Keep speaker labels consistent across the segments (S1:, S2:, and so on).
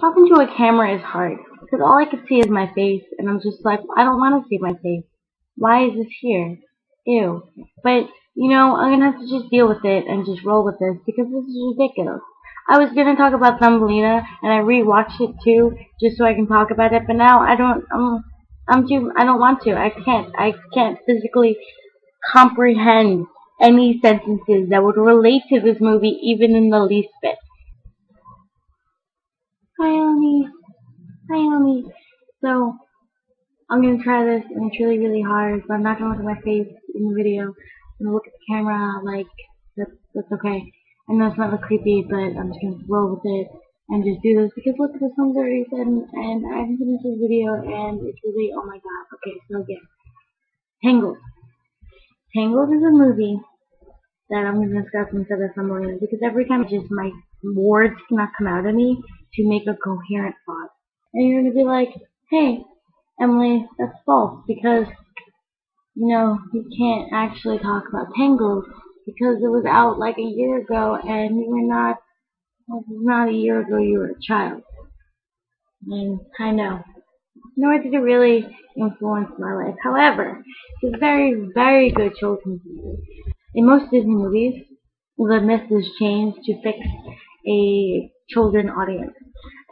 S1: Talking to a camera is hard because all I can see is my face, and I'm just like, I don't want to see my face. Why is this here? Ew. But I'm gonna have to just deal with it and just roll with this because this is ridiculous. I was gonna talk about Thumbelina, and I rewatched it too, just so I can talk about it. But now I don't. I don't want to. I can't. I can't physically comprehend any sentences that would relate to this movie, even in the least bit. Hi, Amy. Hi, Amy. So, I'm gonna try this, and it's really, really hard, but I'm not gonna look at my face in the video. I'm gonna look at the camera like that's okay. I know it's not look creepy, but I'm just gonna roll with it and just do this because look, the sun's already setting, and I haven't finished this video, and it's really, oh my god. Okay, so again, Tangled. Tangled is a movie that I'm gonna discuss instead of Thumbelina because every time just my words cannot come out of me to make a coherent thought. And you're gonna be like, hey, Emily, that's false because you can't actually talk about Tangled because it was out like a year ago and you were not, well, it was not a year ago, you were a child. And I know. Nor did it really influence my life. However, it's a very, very good children's movie. In most Disney movies, the myth is changed to fix a children audience.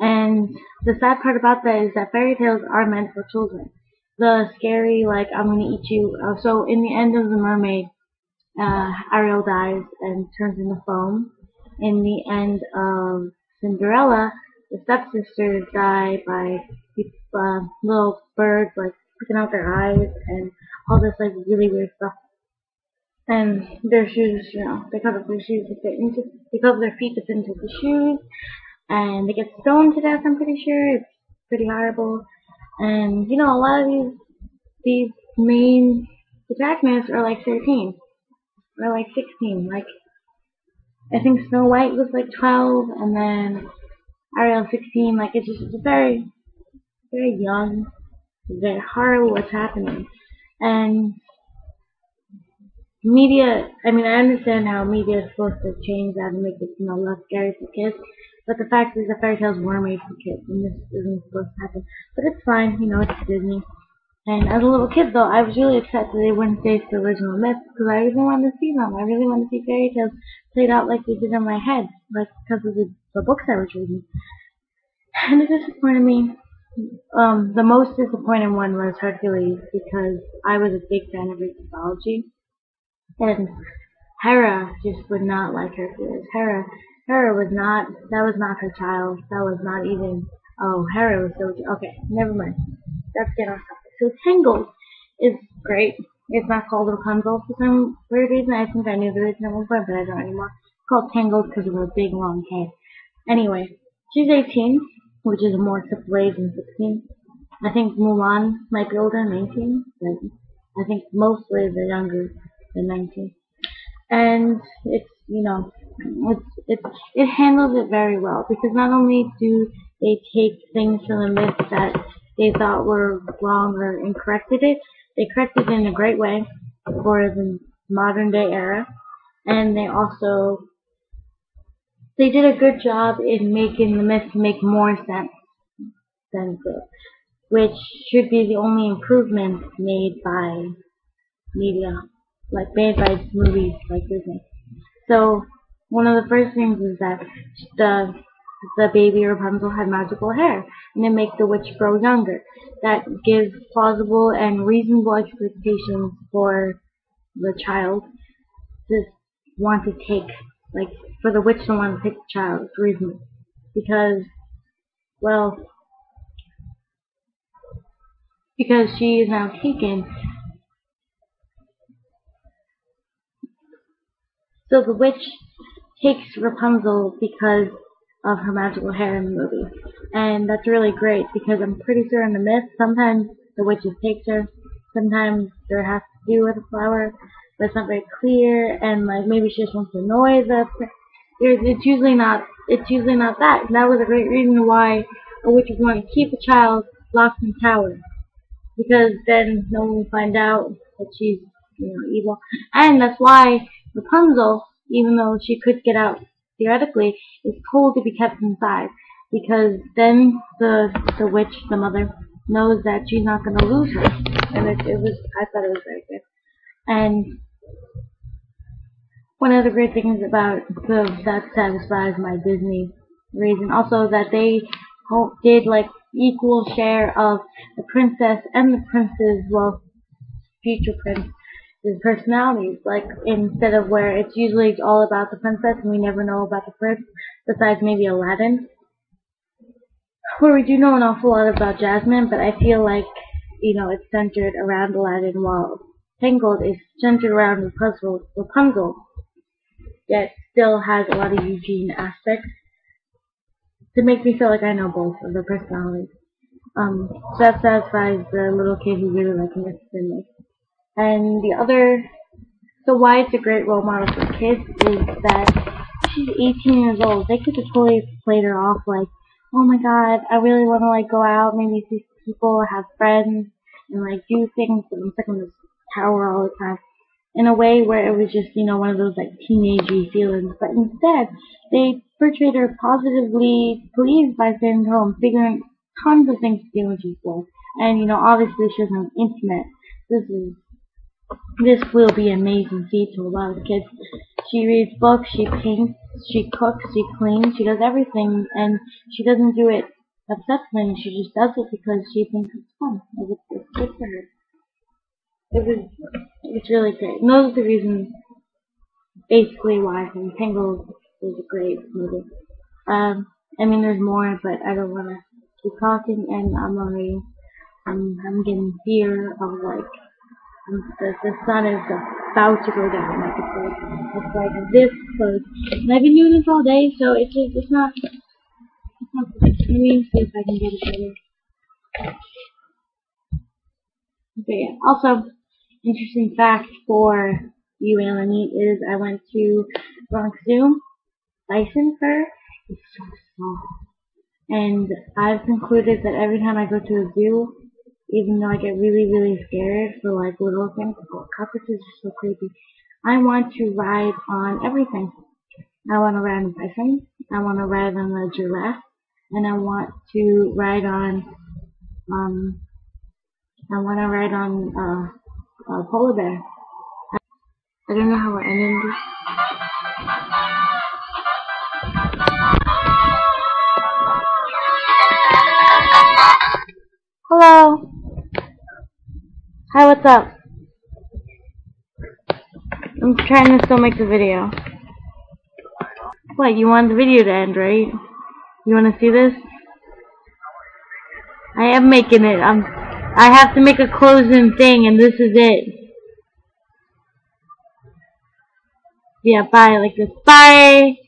S1: And the sad part about that is that fairy tales are meant for children. The scary, like, I'm gonna eat you. So in the end of The Mermaid, Ariel dies and turns into foam. In the end of Cinderella, the stepsisters die by little birds, like, picking out their eyes and all this, like, really weird stuff. And their shoes, they cut off their shoes to fit into, they cut off their feet to fit into the shoes, and they get stoned to death, I'm pretty sure. It's pretty horrible. And, a lot of these main protagonists are like 13, or like 16. Like, I think Snow White was like 12, and then Ariel 16. Like, it's just very, very young. It's very horrible what's happening. And media, I understand how media is supposed to change that and make it, less scary for kids. But the fact is that fairy tales were made for kids, and this isn't supposed to happen. But it's fine, it's Disney. And as a little kid, though, I was really upset that they wouldn't face the original myths, because I really wanted to see them. I really wanted to see fairy tales played out like they did in my head, like because of the books I was reading. And it disappointed me. The most disappointing one was Hercules, because I was a big fan of Greek mythology. And Hera just would not like Hercules. Hera was not, that was not her child. That was not even, Hera was so, okay, never mind. Let's get on topic. So Tangled is great. It's not called Rapunzel for some weird reason. I think I knew the reason at one point, but I don't anymore. It's called Tangled because of her big long hair. Anyway, she's 18, which is a more acceptable age than 16. I think Mulan might be older than 19, but I think mostly they're younger than 19. And it's, it handles it very well because not only do they take things from the myths that they thought were wrong or incorrected it, they corrected it in a great way for the modern day era, and they did a good job in making the myths make more sense than it, which should be the only improvement made by media, like made by movies like Disney. So one of the first things is that the baby Rapunzel had magical hair, and it makes the witch grow younger. That gives plausible and reasonable expectations for the child to want to take, like, for the witch to want to take the child. It's reasonable. Because she is now taken. So the witch takes Rapunzel because of her magical hair in the movie. And that's really great because I'm pretty sure in the myth, sometimes the witches takes her, sometimes there has to do with a flower, but it's not very clear, and like maybe she just wants to annoy it's usually not that. And that was a great reason why a witch would want to keep a child locked in a tower. Because then no one will find out that she's, evil. And that's why Rapunzel, even though she could get out theoretically, is told to be kept inside. because then the witch, the mother, knows that she's not gonna lose her, and I thought it was very good. And one of the great things about that satisfies my Disney reason, also that they did like equal share of the princess and the prince's, well, future prince's personalities. Like, instead of where it's usually all about the princess and we never know about the prince, besides maybe Aladdin, where we do know an awful lot about Jasmine, but I feel like, it's centered around Aladdin, while Tangled is centered around Rapunzel, yet still has a lot of Eugene aspects to make me feel like I know both of their personalities. So that satisfies the little kid who really likes me. And the other, so why it's a great role model for kids is that she's 18 years old. They could have totally played her off like, oh my god, I really want to like go out, maybe see people, have friends, and like do things, but I'm stuck in this tower all the time. In a way where it was just, one of those like teenagey feelings. But instead, they portrayed her positively pleased by staying home, figuring tons of things to do when she's bored. And, obviously she doesn't have internet. This will be an amazing feat to a lot of kids. She reads books, she paints, she cooks, she cleans, she does everything, and she doesn't do it obsessively. She just does it because she thinks it's fun. It's good for her. It's really great. And those are the reasons, basically, why I think Tangled is a great movie. There's more, but I don't want to keep talking, and I'm getting fear of, like, the sun is about to go down. It's like this close. And I've been doing this all day, so it's not good. Let me see if I can get it better. Okay, yeah. Also, interesting fact for you, Ailanit, is I went to Bronx Zoo. Bison fur is so soft. And I've concluded that every time I go to a zoo, even though I get really, really scared for like little things, cockroaches are so creepy, I want to ride on everything. I want to ride on bison, I want to ride on a giraffe, and I want to ride on a polar bear. I don't know how we're ending this. Hello. Hi, what's up? I'm trying to still make the video. What, you want the video to end, right? You want to see this? I am making it. I have to make a closing thing, and this is it. Yeah, bye, like this. Bye!